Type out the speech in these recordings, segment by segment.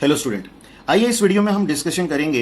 Hello student, आइए इस video में हम डिस्कशन करेंगे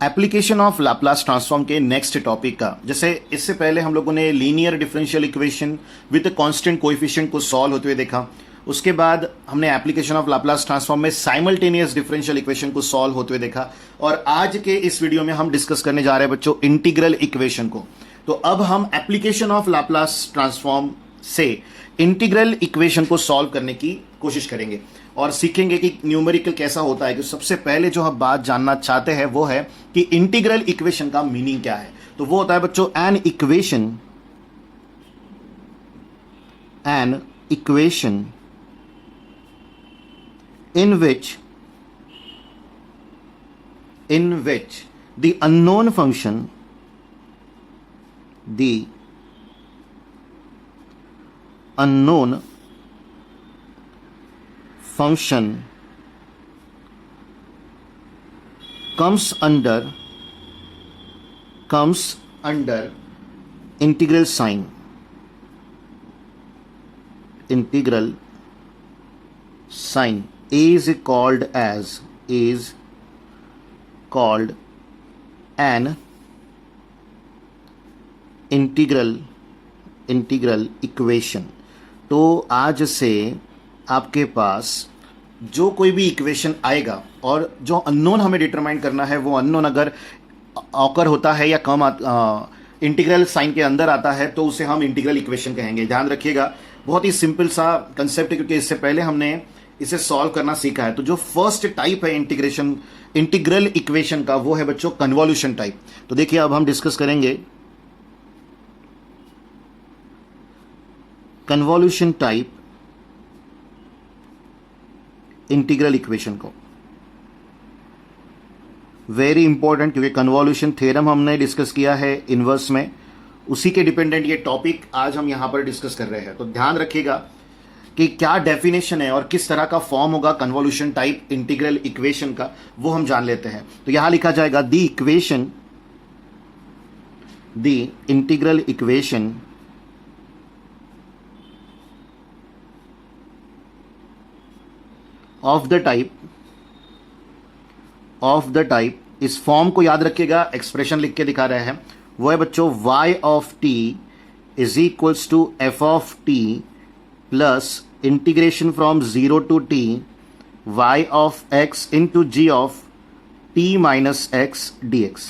एप्लीकेशन ऑफ लाप्लास ट्रांसफॉर्म के नेक्स्ट टॉपिक का। जैसे इससे पहले हम लोगों ने linear differential equation with constant coefficient को सॉल्व होते हुए देखा। उसके बाद हमने एप्लीकेशन ऑफ लाप्लास ट्रांसफॉर्म में साइमल्टेनियस डिफरेंशियल इक्वेशन को सॉल्व होते हुए देखा। और आज के इस वीडियो में हम डिस्कस करने जा रहे हैं बच्चों इंटीग्रल इक्वेशन को। तो अब हम एप्लीकेशन ऑफ लाप्लास ट्रांसफॉर्म से इंटीग्रल इक्वेशन को सॉल्व करने की कोशिश करेंगे और सीखेंगे कि न्यूमेरिकल कैसा होता है। कि सबसे पहले जो हम बात जानना चाहते हैं वो है कि इंटीग्रल इक्वेशन का मीनिंग क्या है। तो वो होता है बच्चों an equation in which the unknown function comes under integral sign. Integral sign is called an integral equation. तो आज से आपके पास जो कोई भी इक्वेशन आएगा और जो अननोन हमें डिटरमाइन करना है, वो अननोन अगर ऑकर होता है या कम इंटीग्रल साइन के अंदर आता है तो उसे हम इंटीग्रल इक्वेशन कहेंगे। ध्यान रखिएगा, बहुत ही सिंपल सा कंसेप्ट है क्योंकि इससे पहले हमने इसे सॉल्व करना सीखा है। तो जो फर्स्ट टाइप है इंटीग्रल इक्वेशन का वो है बच्चों कन्वॉल्यूशन टाइप। तो देखिए अब हम डिस्कस करेंगे कन्वॉल्यूशन टाइप इंटीग्रल इक्वेशन को। वेरी इंपॉर्टेंट, क्योंकि कन्वॉल्यूशन थ्योरम हमने डिस्कस किया है इनवर्स में, उसी के डिपेंडेंट ये टॉपिक आज हम यहां पर डिस्कस कर रहे हैं। तो ध्यान रखिएगा कि क्या डेफिनेशन है और किस तरह का फॉर्म होगा कन्वॉल्यूशन टाइप इंटीग्रल इक्वेशन का, वो हम जान लेते हैं। तो यहां लिखा जाएगा the integral equation of the type, इस फॉर्म को याद रखिएगा, एक्सप्रेशन लिख के दिखा रहे हैं, वो है बच्चों y of t is equals to f of t plus integration from 0 to t y of x into g of t minus x dx।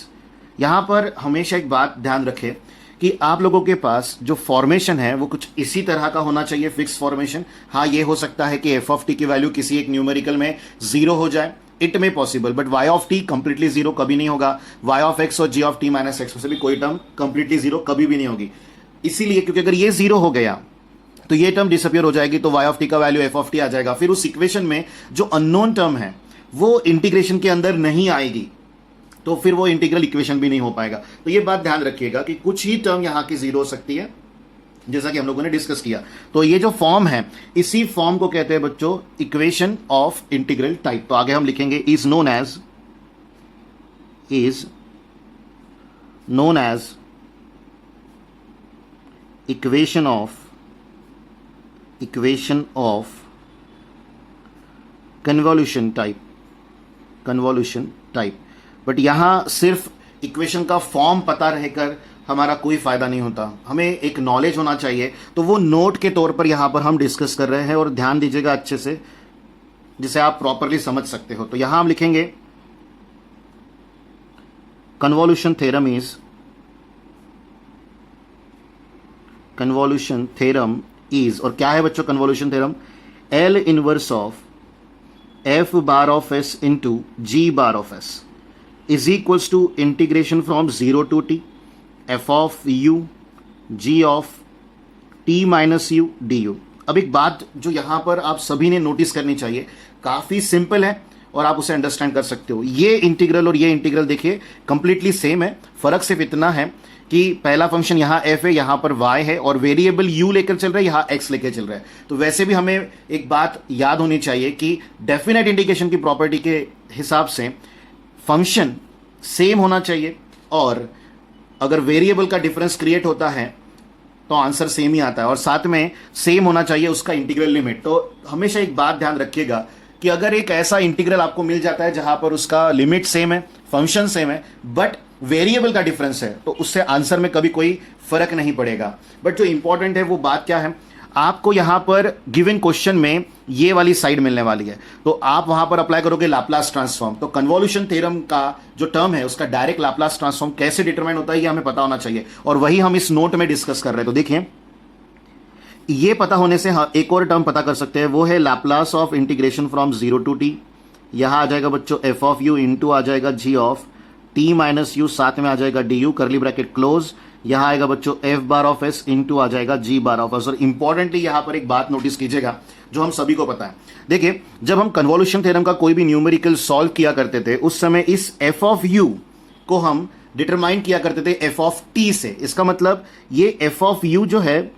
यहां पर हमेशा एक बात ध्यान रखें कि आप लोगों के पास जो फॉर्मेशन है वो कुछ इसी तरह का होना चाहिए, फिक्स फॉर्मेशन। हाँ, ये हो सकता है कि f ऑफ t की वैल्यू किसी एक न्यूमेरिकल में 0 हो जाए, इट में possible, but y of t completely 0 कभी नहीं होगा। y ऑफ x और g of t minus x में से भी कोई टर्म कंप्लीटली 0 कभी भी नहीं होगी। इसीलिए क्योंकि अगर ये 0 हो गया तो ये टर्म डिसअपियर हो जाएगी, तो y ऑफ t का वैल्यू f ऑफ t आ जाएगा। फिर उस इक्वेशन में जो अननोन टर्म है वो इंटीग्रेशन के अंदर नहीं आएगी, तो फिर वो इंटीग्रल इक्वेशन भी नहीं हो पाएगा। तो ये बात ध्यान रखिएगा कि कुछ ही टर्म यहां की 0 हो सकती है, जैसा कि हम लोगों ने डिस्कस किया। तो ये जो फॉर्म है, इसी फॉर्म को कहते हैं बच्चों इक्वेशन ऑफ इंटीग्रल टाइप। तो आगे हम लिखेंगे is known as equation of convolution type. But यहां सिर्फ इक्वेशन का फॉर्म पता रहकर हमारा कोई फायदा नहीं होता, हमें एक नॉलेज होना चाहिए। तो वो नोट के तौर पर यहां पर हम डिस्कस कर रहे हैं, और ध्यान दीजिएगा अच्छे से, जिसे आप प्रॉपरली समझ सकते हो। तो यहां हम लिखेंगे कन्वॉल्यूशन थ्योरम इज, और क्या है बच्चों convolution theorem? L inverse of f bar of s into g bar of s is equals to integration from 0 to t f of u g of t minus u du। अब एक बात जो यहां पर आप सभी ने नोटिस करनी चाहिए, काफी सिंपल है और आप उसे अंडरस्टैंड कर सकते हो। ये इंटीग्रल और ये इंटीग्रल देखिए कंप्लीटली सेम है, फर्क सिर्फ इतना है कि पहला फंक्शन यहां f है, यहां पर y है, और वेरिएबल u लेकर चल रहा है, यहां x लेकर चल रहा है। तो वैसे भी हमें एक बात याद होनी चाहिए कि डेफिनेट इंटीग्रेशन की प्रॉपर्टी के हिसाब से फंक्शन सेम होना चाहिए, और अगर वेरिएबल का डिफरेंस क्रिएट होता है तो आंसर सेम ही आता है, और साथ में सेम होना चाहिए उसका इंटीग्रल लिमिट। तो हमेशा एक बात ध्यान रखिएगा कि अगर एक ऐसा इंटीग्रल आपको मिल जाता है जहां पर उसका लिमिट सेम है, फंक्शन सेम है, बट वेरिएबल का डिफरेंस है, तो उससे आंसर में कभी कोई फर्क नहीं पड़ेगा। बट जो इंपॉर्टेंट है वो बात क्या है, आपको यहां पर गिवन क्वेश्चन में ये वाली साइड मिलने वाली है, तो आप वहां पर अप्लाई करोगे लाप्लास ट्रांसफॉर्म। तो कन्वोल्यूशन थ्योरम का जो टर्म है उसका डायरेक्ट लाप्लास ट्रांसफॉर्म कैसे डिटरमाइन होता है ये हमें पता होना चाहिए, और वही हम इस नोट में डिस्कस कर रहे हैं। तो देखिए, ये पता होने से एक और टर्म पता कर सकते हैं, वो है Laplace of integration from 0 to t। यहां आ जाएगा बच्चों एफ ऑफ यू इंटू आ जाएगा g of t minus u, साथ में आ जाएगा d u, curly bracket close. यहां आएगा बच्चों f bar of s into आ जाएगा जी बार ऑफ एस। और इंपॉर्टेंटली यहां पर एक बात नोटिस कीजिएगा जो हम सभी को पता है। देखिए, जब हम कन्वोल्यूशन थ्योरम का कोई भी न्यूमेरिकल सॉल्व किया करते थे, उस समय इस एफ ऑफ यू को हम डिटरमाइन किया करते थे एफ ऑफ टी से। इसका मतलब ये एफ ऑफ यू जो है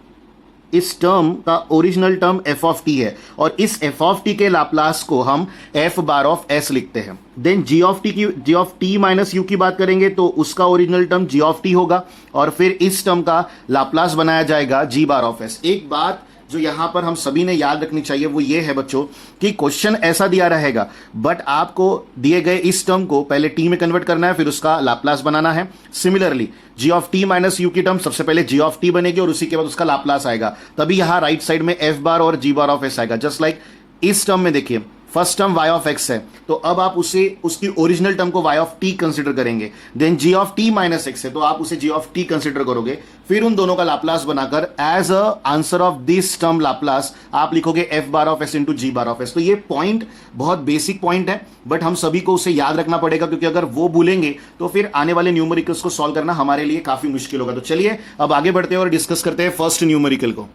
इस टर्म का original term f of t है, और इस एफ ऑफ टी के लाप्लास को हम एफ बार ऑफ एस लिखते हैं। Then g of t minus u की बात करेंगे तो उसका original term g of t होगा, और फिर इस टर्म का लाप्लास बनाया जाएगा जी बार ऑफ एस। एक बात जो यहां पर हम सभी ने याद रखनी चाहिए वो ये है बच्चों कि क्वेश्चन ऐसा दिया रहेगा, बट आपको दिए गए इस टर्म को पहले टी में कन्वर्ट करना है, फिर उसका लाप्लास बनाना है। Similarly g of t minus u की टर्म सबसे पहले जी ऑफ टी बनेगी और उसी के बाद उसका लाप्लास आएगा, तभी यहां राइट साइड में एफ बार और जी बार ऑफ एस आएगा। जस्ट लाइक इस टर्म में देखिए, first term y of x है, तो अब आप उसे उसकी ओरिजिनल टर्म को y ऑफ t कंसीडर करेंगे। Then g of t minus x है, तो आप उसे g ऑफ t कंसीडर करोगे, फिर उन दोनों का लाप्लास बनाकर as a answer of this term Laplace आप लिखोगे f bar of s into g bar of s। तो ये पॉइंट बहुत बेसिक पॉइंट है, बट हम सभी को उसे याद रखना पड़ेगा, क्योंकि अगर वो भूलेंगे तो फिर आने वाले न्यूमेरिकल्स को सॉल्व करना हमारे लिए काफी मुश्किल होगा। तो चलिए अब आगे बढ़ते हैं और डिस्कस करते हैं फर्स्ट न्यूमेरिकल को।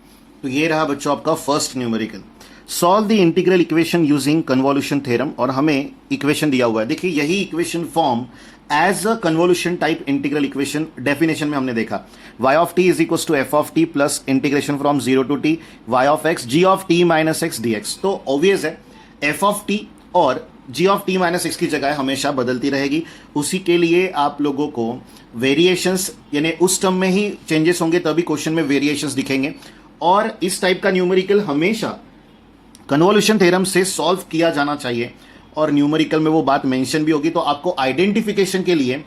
तो ये रहा बच्चों आपका first numerical, solve the integral equation using convolution theorem. और हमें इक्वेशन दिया हुआ है, देखिए यही equation form as a convolution type integral equation definition में हमने देखा, y of t is equal to f of t plus integration from 0 to t y of x g of t minus x d x. तो obvious है f of t और g of t minus x की जगह हमेशा बदलती रहेगी। उसी के लिए आप लोगों को वेरिएशंस यानी उस टर्म में ही चेंजेस होंगे, तभी क्वेश्चन में वेरिएशंस दिखेंगे। और इस टाइप का न्यूमेरिकल हमेशा कन्वोल्यूशन थ्योरम से सॉल्व किया जाना चाहिए, और न्यूमेरिकल में वो बात मेंशन भी होगी, तो आपको आइडेंटिफिकेशन के लिए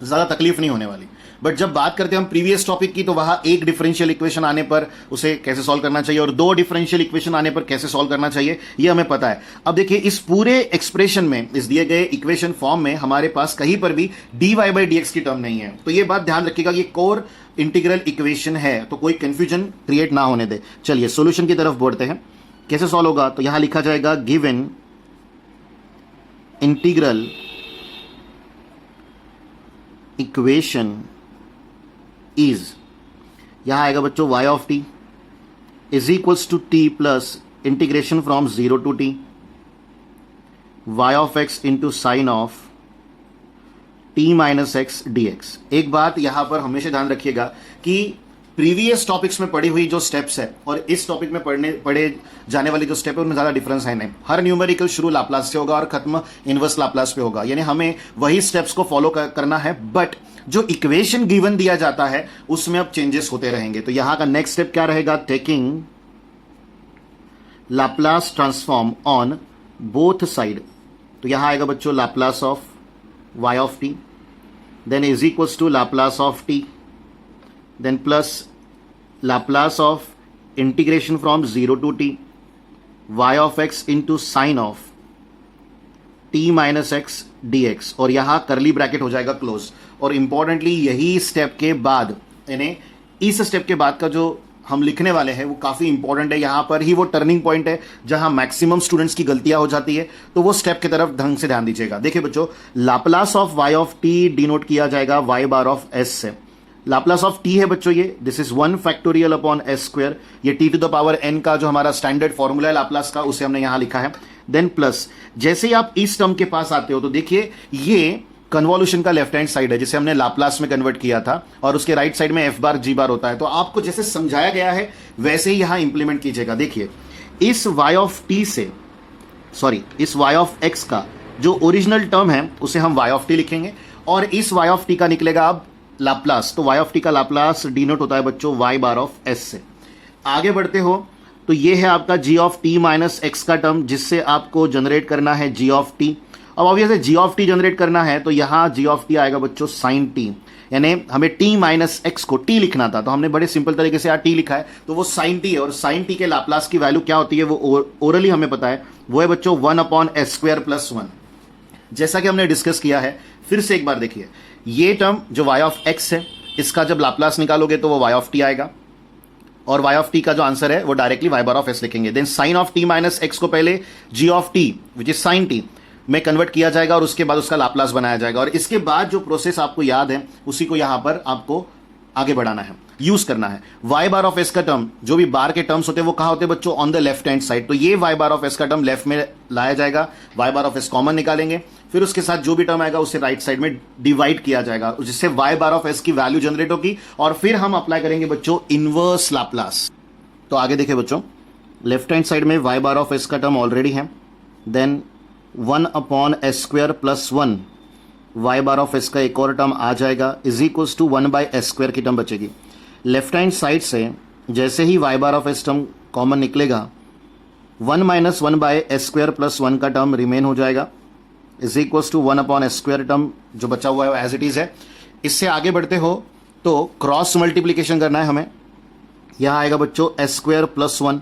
ज़्यादा तकलीफ नहीं होने वाली। बट जब बात करते हैं हम प्रीवियस टॉपिक की, तो वहाँ एक डिफरेंशियल इक्वेशन आने पर उसे कैसे सॉल्व करना चाहिए और दो डिफरेंशियल इक्वेशन आने पर कैसे सॉल्व करना चाहिए, ये हमें पता है। अब देखिए, इस पूरे एक्सप्रेशन में, इस दिए गए इक्वेशन फॉर्म में हमारे पास कहीं पर भी dy बाई डी एक्स की टर्म नहीं है। तो ये बात ध्यान रखिएगा, ये कोर इंटीग्रल इक्वेशन है, तो कोई कंफ्यूजन क्रिएट ना होने दे। चलिए सोल्यूशन की तरफ बढ़ते हैं। कैसे सॉल्व होगा, तो यहां लिखा जाएगा गिवन इंटीग्रल इक्वेशन इज, यहां आएगा बच्चों y of t is equals to t plus integration from 0 to t y of x into sine of t minus x d x. एक बात यहां पर हमेशा ध्यान रखिएगा कि प्रीवियस टॉपिक्स में पढ़ी हुई जो स्टेप्स है और इस टॉपिक में पढ़े जाने वाली जो स्टेप है उनमें ज़्यादा डिफरेंस है नहीं। हर न्यूमेरिकल शुरू लाप्लास से होगा और खत्म इनवर्स लाप्लास पे होगा, यानी हमें वही स्टेप्स को फॉलो करना है, बट जो इक्वेशन गिवन दिया जाता है उसमें अब चेंजेस होते रहेंगे। तो यहां का नेक्स्ट स्टेप क्या रहेगा, taking Laplace transform on both side. तो यहां आएगा बच्चों Laplace of y of t, then is equals to Laplace of t, then plus Laplace of integration from 0 to t y of x into sin of t minus x dx, और यहां करली bracket हो जाएगा close. और importantly यही step के बाद, यानी इस स्टेप के बाद का जो हम लिखने वाले हैं वो काफी इंपॉर्टेंट है। यहां पर ही वो टर्निंग पॉइंट है जहां मैक्सिमम स्टूडेंट्स की गलतियां हो जाती है, तो वो स्टेप की तरफ ढंग से ध्यान दीजिएगा। देखिए बच्चों, Laplace of y of t denote किया जाएगा y बार ऑफ s से। लाप्लास ऑफ t है बच्चों ये, this is 1 factorial upon s square, ये t to the power n का जो हमारा स्टैंडर्ड फॉर्मूला है लाप्लास का, उसे हमने यहां लिखा है। देन प्लस, जैसे ही आप इस टर्म के पास आते हो तो देखिए ये कन्वोल्यूशन का लेफ्ट हैंड साइड है जिसे हमने लाप्लास में कन्वर्ट किया था, और उसके राइट साइड में एफ बार जी बार होता है। तो आपको जैसे समझाया गया है वैसे ही यहां इंप्लीमेंट कीजिएगा। देखिए, इस y ऑफ t से, सॉरी, इस y ऑफ x का जो ओरिजिनल टर्म है उसे हम y ऑफ t लिखेंगे, और इस y ऑफ t का निकलेगा अब लाप्लास। तो y ऑफ t का लाप्लास डिनोट होता है बच्चों y बार ऑफ s से। आगे बढ़ते हो तो ये है आपका g of t minus x का टर्म, जिससे आपको जनरेट करना है जी ऑफ टी। अब obviously g of t generate करना है तो यहां जी ऑफ टी आएगा बच्चों साइन टी, यानी हमें टी माइनस एक्स को टी लिखना था तो हमने बड़े सिंपल तरीके से यहाँ टी लिखा है, तो वो साइन टी है। और साइन टी के लाप्लास की वैल्यू क्या होती है वो ओरली हमें पता है, वो है बच्चों 1/s² + 1, जैसा कि हमने डिस्कस किया है। फिर से एक बार देखिए, ये टर्म जो y ऑफ x है, इसका जब लाप्लास निकालोगे तो वो y ऑफ t आएगा, और y ऑफ t का जो आंसर है वो directly y bar of s लिखेंगे। Then sine of t minus x को पहले g of t which is sine t में कन्वर्ट किया जाएगा और उसके बाद उसका लाप्लास बनाया जाएगा, और इसके बाद जो प्रोसेस आपको याद है उसी को यहां पर आपको आगे बढ़ाना है, यूज करना है। y बार ऑफ s का टर्म, जो भी बार के टर्म्स होते हैं वो कहां होते हैं बच्चों, on the left hand side. तो ये y बार ऑफ s का टर्म लेफ्ट में लाया जाएगा, y bar of s common निकालेंगे, फिर उसके साथ जो भी टर्म आएगा उसे राइट साइड में डिवाइड किया जाएगा, जिससे y बार ऑफ s की वैल्यू जनरेट होगी, और फिर हम अप्लाई करेंगे बच्चों इनवर्स लाप्लास। तो आगे देखिए बच्चों, लेफ्ट हैंड साइड में y बार ऑफ s का टर्म ऑलरेडी है, then 1/s² + 1 y bar of s का एक और टर्म आ जाएगा, इज इक्वल्स टू 1/s² की टर्म बचेगी। लेफ्ट हैंड साइड से जैसे ही y bar of s term common निकलेगा, 1 - 1/s² + 1 का टर्म रिमेन हो जाएगा, is equals to 1/s² term जो बचा हुआ है एज इट इज है। इससे आगे बढ़ते हो तो क्रॉस मल्टीप्लीकेशन करना है हमें, यहां आएगा बच्चों s² + 1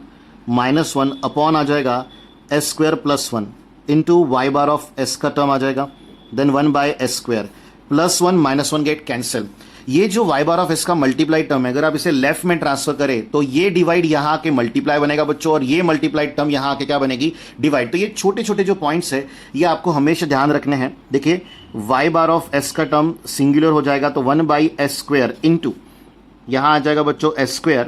- 1 अपॉन आ जाएगा s² + 1 into y bar of s का टर्म आ जाएगा, देन 1/s² + 1 - 1 गेट कैंसिल। ये जो y बार ऑफ s का मल्टीप्लाई टर्म है, अगर आप इसे लेफ्ट में ट्रांसफर करें तो ये डिवाइड यहां आके मल्टीप्लाई बनेगा बच्चों, और ये मल्टीप्लाइड टर्म यहां आके क्या बनेगी, डिवाइड। तो ये छोटे छोटे जो पॉइंट्स है ये आपको हमेशा ध्यान रखने हैं। देखिए y बार ऑफ s का टर्म सिंगुलर हो जाएगा तो 1/s² इंटू यहां आ जाएगा बच्चों s²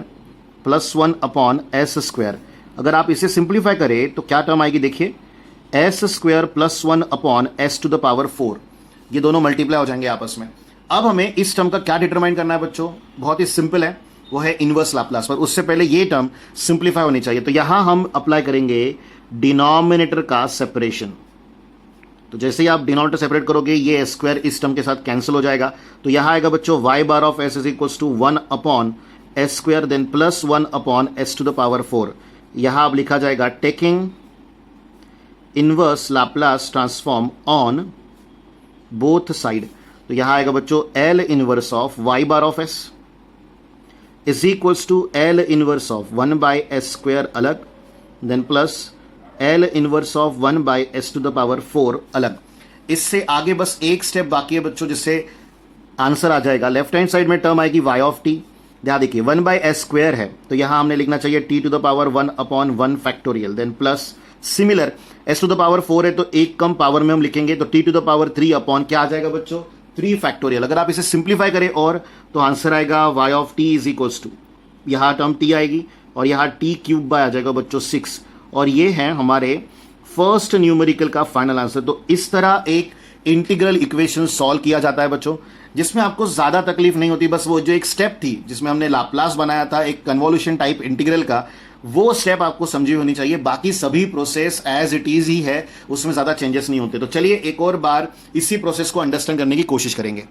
+ 1 अपॉन s²। अगर आप इसे सिंप्लीफाई करें तो क्या टर्म आएगी, देखिए s² + 1 अपॉन s⁴। ये दोनों मल्टीप्लाई हो जाएंगे आपस में। अब हमें इस टर्म का क्या डिटरमाइन करना है बच्चों, बहुत ही सिंपल है, वो है इनवर्स लाप्लास। पर उससे पहले ये टर्म सिंप्लीफाई होनी चाहिए, तो यहां हम अप्लाई करेंगे डिनोमिनेटर का सेपरेशन। तो जैसे ही आप डिनोमिनेटर सेपरेट करोगे ये s² इस टर्म के साथ कैंसिल हो जाएगा, तो यहां आएगा बच्चों y bar of s is equals to 1/s², then +1 upon s⁴। यहां अब लिखा जाएगा taking inverse Laplace transform on both side. तो यहां आएगा बच्चों L inverse of y bar of s is equals to L inverse of 1/s² अलग, then plus L inverse of 1/s⁴ अलग। इससे आगे बस एक स्टेप बाकी है बच्चों, जिससे आंसर आ जाएगा। लेफ्ट हैंड साइड में टर्म आएगी y ऑफ t, ध्यान देखिए 1/s² है तो यहां हमने लिखना चाहिए t⁻1/1 factorial, then plus similar s⁴ है तो एक कम पावर में हम लिखेंगे तो t⁻3 अपॉन क्या आ जाएगा बच्चों, 3 फैक्टोरियल। अगर आप इसे सिंप्लीफाई करें और तो आंसर आएगा y of t is equals to, यहां टर्म t आएगी और यहां t³ आ जाएगा बच्चों 6, और ये है हमारे फर्स्ट न्यूमेरिकल का फाइनल आंसर। तो इस तरह एक इंटीग्रल इक्वेशन सॉल्व किया जाता है बच्चों, जिसमें आपको ज्यादा तकलीफ नहीं होती। बस वो जो एक स्टेप थी जिसमें हमने लाप्लास बनाया था एक कन्वोल्यूशन टाइप इंटीग्रल का, वो स्टेप आपको समझी होनी चाहिए। बाकी सभी प्रोसेस एज इट इज ही है, उसमें ज्यादा चेंजेस नहीं होते। तो चलिए एक और बार इसी प्रोसेस को अंडरस्टैंड करने की कोशिश करेंगे।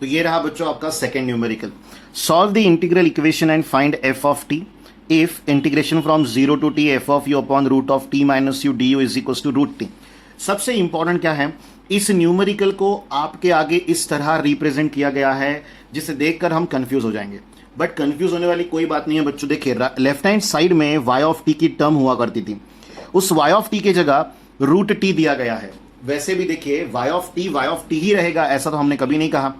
तो ये रहा बच्चों आपका second numerical, solve the integral equation and find f of t if integration from 0 to t f of u upon root of t minus u du is equals to √t। सबसे इंपॉर्टेंट क्या है, इस numerical को आपके आगे इस तरह represent किया गया है जिसे देखकर हम कंफ्यूज हो जाएंगे, बट कंफ्यूज होने वाली कोई बात नहीं है बच्चों। देखिए लेफ्ट हैंड साइड में y ऑफ t की टर्म हुआ करती थी, उस y ऑफ t की जगह √t दिया गया है। वैसे भी देखिए y ऑफ t ही रहेगा, ऐसा तो हमने कभी नहीं कहा।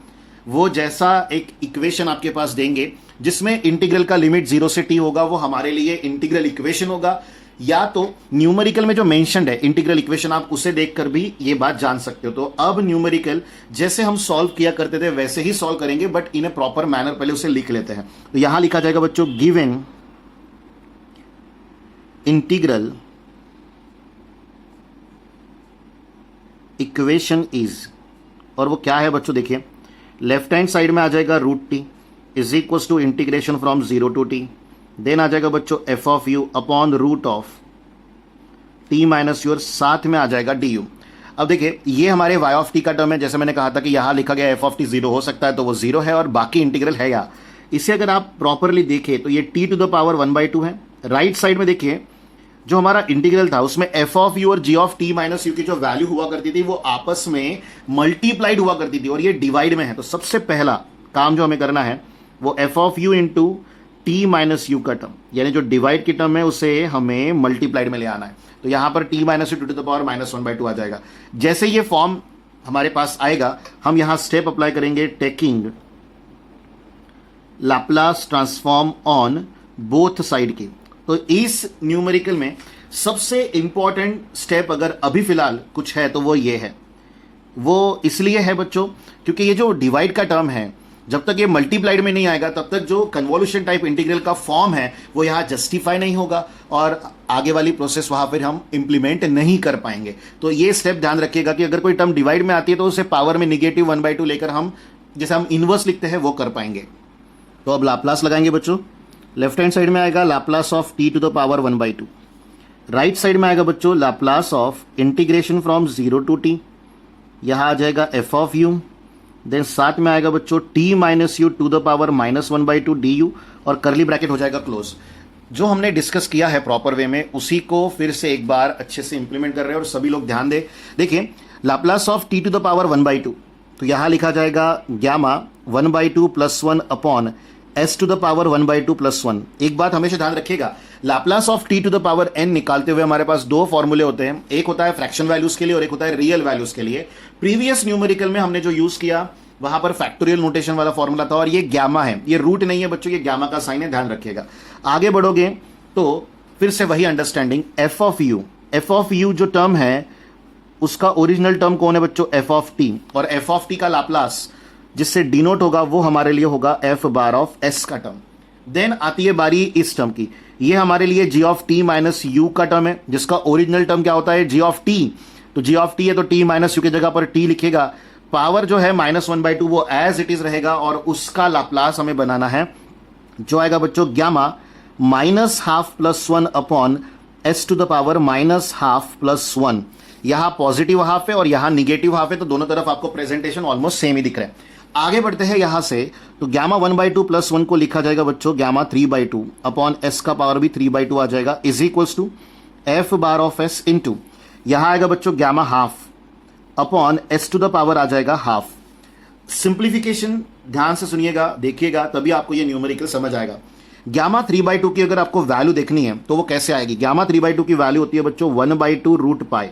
वो जैसा एक इक्वेशन आपके पास देंगे जिसमें इंटीग्रल का लिमिट 0 से t होगा, वो हमारे लिए इंटीग्रल इक्वेशन होगा, या तो न्यूमेरिकल में जो मेंशन्ड है इंटीग्रल इक्वेशन आप उसे देखकर भी ये बात जान सकते हो। तो अब न्यूमेरिकल जैसे हम सॉल्व किया करते थे वैसे ही सॉल्व करेंगे, but in A proper manner. पहले उसे लिख लेते हैं। तो यहां लिखा जाएगा बच्चों गिवन इंटीग्रल इक्वेशन इज, और वो क्या है बच्चों, देखिए लेफ्ट हैंड साइड में आ जाएगा √t is equals to integration from 0 to t, then आ जाएगा बच्चों f of u upon root of t minus u, और साथ में आ जाएगा du। अब देखिए ये हमारे y ऑफ t का टर्म है, जैसे मैंने कहा था कि यहां लिखा गया f ऑफ t 0 हो सकता है तो वो 0 है, और बाकी इंटीग्रल है। या इसे अगर आप प्रॉपरली देखें तो ये t⁻1/2 है, राइट साइड में देखिए जो हमारा इंटीग्रल था उसमें एफ ऑफ यू और जी ऑफ टी माइनस यू की जो वैल्यू हुआ करती थी वो आपस में मल्टीप्लाइड हुआ करती थी और ये डिवाइड में है। तो सबसे पहला काम जो हमें करना है वो F of u into T minus you का टर्म, यानी जो डिवाइड की टर्म है उसे हमें मल्टीप्लाइड में ले आना है। तो यहां पर t minus u to the power -1/2 आ जाएगा। जैसे ये फॉर्म हमारे पास आएगा हम यहां स्टेप अप्लाई करेंगे, taking Laplace transform on both side की। तो इस न्यूमेरिकल में सबसे इंपॉर्टेंट स्टेप अगर अभी फिलहाल कुछ है तो वो ये है। वो इसलिए है बच्चों क्योंकि ये जो डिवाइड का टर्म है जब तक ये मल्टीप्लाइड में नहीं आएगा तब तक जो कन्वोल्यूशन टाइप इंटीग्रल का फॉर्म है वो यहाँ जस्टिफाई नहीं होगा और आगे वाली प्रोसेस वहां फिर हम इंप्लीमेंट नहीं कर पाएंगे। तो ये स्टेप ध्यान रखिएगा कि अगर कोई टर्म डिवाइड में आती है तो उसे पावर में -1/2 लेकर हम जैसे हम इनवर्स लिखते हैं वो कर पाएंगे। तो अब लाप्लास लगाएंगे बच्चों। लेफ्ट हैंड साइड में आएगा Laplace of t to the power 1/2। Right side में आएगा बच्चों Laplace of integration from 0 to t, यहां आ जाएगा एफ ऑफ यू, देन साथ में आएगा बच्चों t minus u to the power -1/2 d u और करली ब्रैकेट हो जाएगा क्लोज। जो हमने डिस्कस किया है प्रॉपर वे में उसी को फिर से एक बार अच्छे से इंप्लीमेंट कर रहे हैं और सभी लोग ध्यान दें। देखिए Laplace of t to the power 1/2 तो यहां लिखा जाएगा gamma 1/2 + 1 upon s to the power 1/2 + 1। एक बात हमेशा ध्यान रखिएगा, Laplace of t to the power n निकालते हुए हमारे पास दो फॉर्मूले होते हैं, एक होता है फ्रैक्शन वैल्यूज के लिए और एक होता है रियल वैल्यूज के लिए। प्रीवियस न्यूमेरिकल में हमने जो यूज किया वहां पर फैक्टोरियल नोटेशन वाला फॉर्मूला था और ये गैमा है, ये रूट नहीं है बच्चों, ये गैमा का साइन है, ध्यान रखिएगा। आगे बढ़ोगे तो फिर से वही अंडरस्टैंडिंग, एफ ऑफ यू जो टर्म है उसका ओरिजिनल टर्म कौन है बच्चों, एफ ऑफ टी, और एफ ऑफ टी का लाप्लास जिससे डिनोट होगा वो हमारे लिए होगा एफ बार ऑफ एस का टर्म। देन आती है बारी इस टर्म की, ये हमारे लिए जी ऑफ टी माइनस यू का टर्म है जिसका ओरिजिनल टर्म क्या होता है, जी ऑफ टी। तो जी ऑफ टी है तो टी माइनस यू की जगह पर टी लिखेगा, पावर जो है -1/2 वो एज इट इज रहेगा और उसका लाप्लास हमें बनाना है जो आएगा बच्चों gamma -½ + 1 upon s to the power -½ + 1। यहां पॉजिटिव हाफ है और यहां निगेटिव हाफ है तो दोनों तरफ आपको प्रेजेंटेशन ऑलमोस्ट सेम ही दिख रहा है। आगे बढ़ते हैं यहां से, तो गैमा 1/2 + 1 को लिखा जाएगा बच्चों गैमा 3/2 अपॉन s का पावर भी 3/2 आ जाएगा is equals to f bar of s into यहां आएगा बच्चों gamma ½ upon s to the power आ जाएगा ½। सिंप्लीफिकेशन ध्यान से सुनिएगा, देखिएगा, तभी आपको ये न्यूमेरिकल समझ आएगा। गैमा 3/2 की अगर आपको वैल्यू देखनी है तो वो कैसे आएगी, गैमा 3/2 की वैल्यू होती है बच्चों 1/2 root pi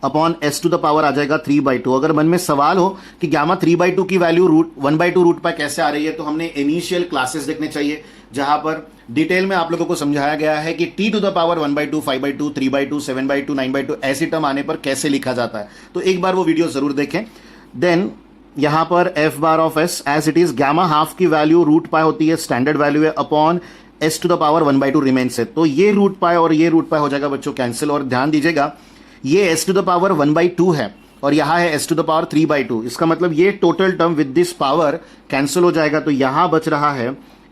upon s to the power आ जाएगा 3/2। अगर मन में सवाल हो कि गामा 3/2 की वैल्यू 1/2 रूट पाई कैसे आ रही है तो हमने इनिशियल क्लासेस देखने चाहिए जहां पर डिटेल में आप लोगों को समझाया गया है कि t टू द पावर 1/2, 5/2, 3/2, 7/2, 9/2 ऐसी टर्म आने पर कैसे लिखा जाता है। तो एक बार वो वीडियो जरूर देखें। देन यहां पर f bar of s as it is gamma ½ की वैल्यू रूट पाई होती है, स्टैंडर्ड वैल्यू है, upon s to the power 1/2 remains है। तो ये रूट पाई और ये रूट पाई हो जाएगा बच्चों कैंसिल, और ध्यान दीजिएगा ये s टू द पावर 1/2 है और यहां है s टू द पावर 3/2। इसका मतलब ये total term with this power cancel हो जाएगा, तो यहां बच रहा है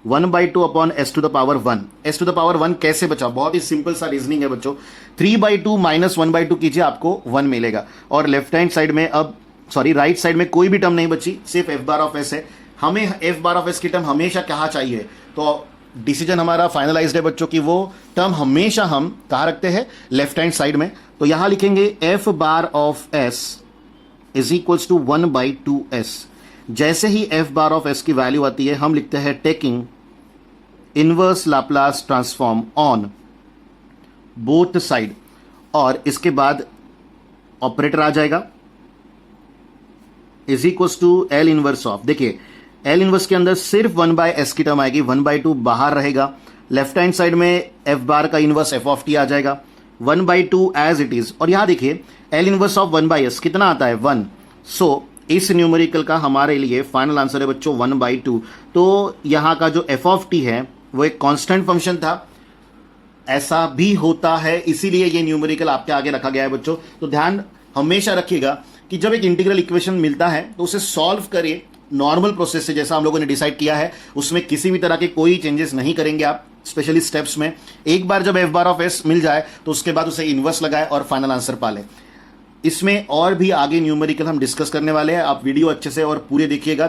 1/2 upon s to the power 1। s to the power 1 कैसे बचा, बहुत ही सिंपल सा रीजनिंग है बच्चों, 3/2 माइनस 1/2 कीजिए आपको 1 मिलेगा। और लेफ्ट हैंड साइड में अब राइट साइड में कोई भी टर्म नहीं बची, सिर्फ f बार ऑफ s है। हमें f बार ऑफ s की टर्म हमेशा कहाँ चाहिए, तो डिसीजन हमारा फाइनलाइज्ड है बच्चों की वो टर्म हमेशा हम कहाँ रखते हैं, लेफ्ट हैंड साइड में। तो यहां लिखेंगे f bar of s is equals to 1/2s। जैसे ही f बार ऑफ s की वैल्यू आती है हम लिखते हैं taking inverse Laplace transform on both side, और इसके बाद ऑपरेटर आ जाएगा is equals to l inverse of. देखिए l इनवर्स के अंदर सिर्फ 1/s की टर्म आएगी, 1/2 बाहर रहेगा। लेफ्ट हैंड साइड में f बार का इनवर्स f ऑफ t आ जाएगा 1/2 एज इट इज। और यहां देखिए l इनवर्स ऑफ 1/s कितना आता है 1। सो इस न्यूमेरिकल का हमारे लिए फाइनल आंसर है बच्चों 1/2। तो यहां का जो f ऑफ t है वो एक कांस्टेंट फंक्शन था, ऐसा भी होता है, इसीलिए ये न्यूमेरिकल आपके आगे रखा गया है बच्चों। तो ध्यान हमेशा रखिएगा कि जब एक इंटीग्रल इक्वेशन मिलता है तो उसे सॉल्व करिए नॉर्मल प्रोसेस से, जैसा हम लोगों ने डिसाइड किया है, उसमें किसी भी तरह के कोई चेंजेस नहीं करेंगे आप, स्पेशली स्टेप्स में। एक बार जब f बार ऑफ s मिल जाए तो उसके बाद उसे इन्वर्स लगाए और फाइनल आंसर पा ले। इसमें और भी आगे न्यूमेरिकल हम डिस्कस करने वाले हैं, आप वीडियो अच्छे से और पूरे देखिएगा।